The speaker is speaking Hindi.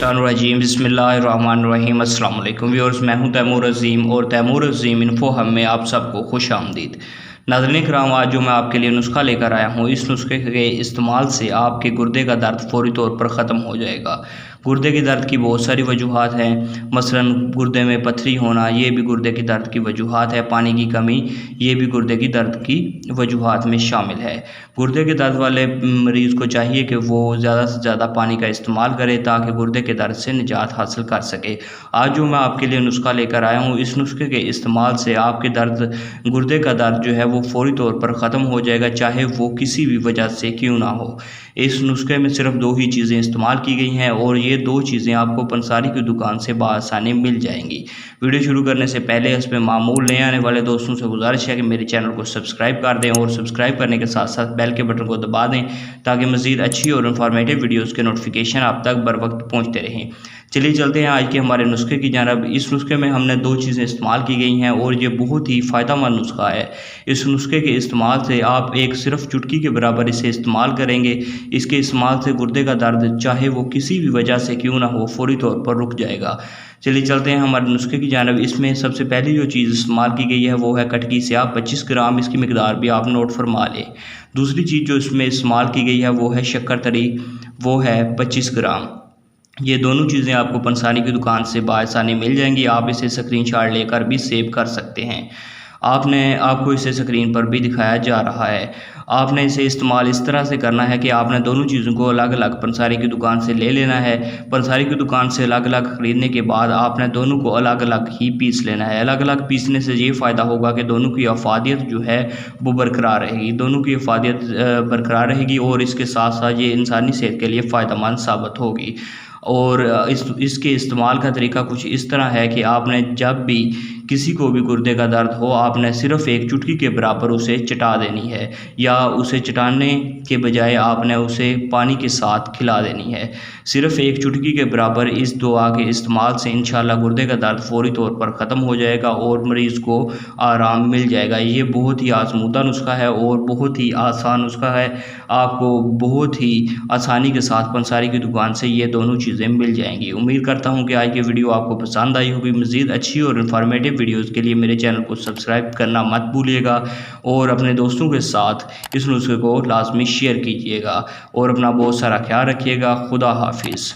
मिनश्शैतानिर्रजीम बिस्मिल्लाहिर्रहमानिर्रहीम। अस्सलाम वालेकुम व्यूअर्स, मैं हूं तैमूर अज़ीम और तैमूर अज़ीम इन्फो हम में आप सबको खुश आमदीद। नाज़रीन किराम, आज जो मैं आपके लिए नुस्खा लेकर आया हूं, इस नुस्खे के इस्तेमाल से आपके गुर्दे का दर्द फौरी तौर पर ख़त्म हो जाएगा। गुर्दे के दर्द की बहुत सारी वजूहात हैं, मसलन गुर्दे में पथरी होना, ये भी गुर्दे की दर्द की वजूहात है। पानी की कमी, ये भी गुर्दे की दर्द की वजूहात में शामिल है। गुर्दे के दर्द वाले मरीज़ को चाहिए कि वो ज़्यादा से ज़्यादा पानी का इस्तेमाल करे ताकि गुर्दे के दर्द से निजात हासिल कर सके। आज जो मैं आपके लिए नुस्खा लेकर आया हूँ, इस नुस्खे के इस्तेमाल से आपके गुर्दे का दर्द जो है वो फौरी तौर पर ख़त्म हो जाएगा, चाहे वो किसी भी वजह से क्यों ना हो। इस नुस्खे में सिर्फ 2 ही चीज़ें इस्तेमाल की गई हैं और ये 2 चीज़ें आपको पंसारी की दुकान से बआसानी मिल जाएंगी। वीडियो शुरू करने से पहले इस पर मामूल नए आने वाले दोस्तों से गुजारिश है कि मेरे चैनल को सब्सक्राइब कर दें और सब्सक्राइब करने के साथ साथ बेल के बटन को दबा दें ताकि मज़ीद अच्छी और इन्फॉर्मेटिव वीडियोज़ के नोटिफिकेशन आप तक बर वक्त पहुँचते रहें। चलिए चलते हैं आज के हमारे नुस्खे की जानब। इस नुस्खे में हमने 2 चीज़ें इस्तेमाल की गई हैं और ये बहुत ही फ़ायदेमंद नुस्खा है। इस नुस्खे के इस्तेमाल से आप सिर्फ चुटकी के बराबर इसे इस्तेमाल करेंगे। इसके इस्तेमाल से गुर्दे का दर्द चाहे वो किसी भी वजह से क्यों ना हो फौरी तौर पर रुक जाएगा। चलिए चलते हैं हमारे नुस्खे की जानब। इसमें सबसे पहली जो चीज़ इस्तेमाल की गई है वो है कटकी स्याह 25 ग्राम, इसकी मिकदार भी आप नोट फरमा लें। दूसरी चीज़ जो इसमें इस्तेमाल की गई है वो है शक्कर तरी, वो है 25 ग्राम। ये दोनों चीज़ें आपको पंसारी की दुकान से बआसानी मिल जाएंगी। आप इसे स्क्रीनशॉट लेकर भी सेव कर सकते हैं। आपको इसे स्क्रीन पर भी दिखाया जा रहा है। आपने इसे इस्तेमाल इस तरह से करना है कि आपने दोनों चीज़ों को अलग अलग पंसारी की दुकान से ले लेना है। पंसारी की दुकान से अलग अलग ख़रीदने के बाद आपने दोनों को अलग अलग ही पीस लेना है। अलग अलग पीसने से ये फ़ायदा होगा कि दोनों की अफादियत जो है वो बरकरार रहेगी, दोनों की अफादियत बरकरार रहेगी और इसके साथ साथ ये इंसानी सेहत के लिए फ़ायदेमंद साबित होगी। और इसके इस्तेमाल का तरीका कुछ इस तरह है कि आपने जब भी किसी को भी गुर्दे का दर्द हो, आपने सिर्फ़ एक चुटकी के बराबर उसे चटा देनी है या उसे चटाने के बजाय आपने उसे पानी के साथ खिला देनी है। सिर्फ़ एक चुटकी के बराबर इस दुआ के इस्तेमाल से इंशाल्लाह गुर्दे का दर्द फौरी तौर पर ख़त्म हो जाएगा और मरीज़ को आराम मिल जाएगा। ये बहुत ही आज़मूदा नुस्खा है और बहुत ही आसान नुस्खा है। आपको बहुत ही आसानी के साथ पंसारी की दुकान से ये दोनों चीज़ें मिल जाएंगी। उम्मीद करता हूँ कि आज की वीडियो आपको पसंद आई होगी। मज़ीद अच्छी और इन्फॉर्मेटिव वीडियोज़ के लिए मेरे चैनल को सब्सक्राइब करना मत भूलिएगा और अपने दोस्तों के साथ इस नुस्खे को लाजमी शेयर कीजिएगा और अपना बहुत सारा ख्याल रखिएगा। खुदा हाफिज़।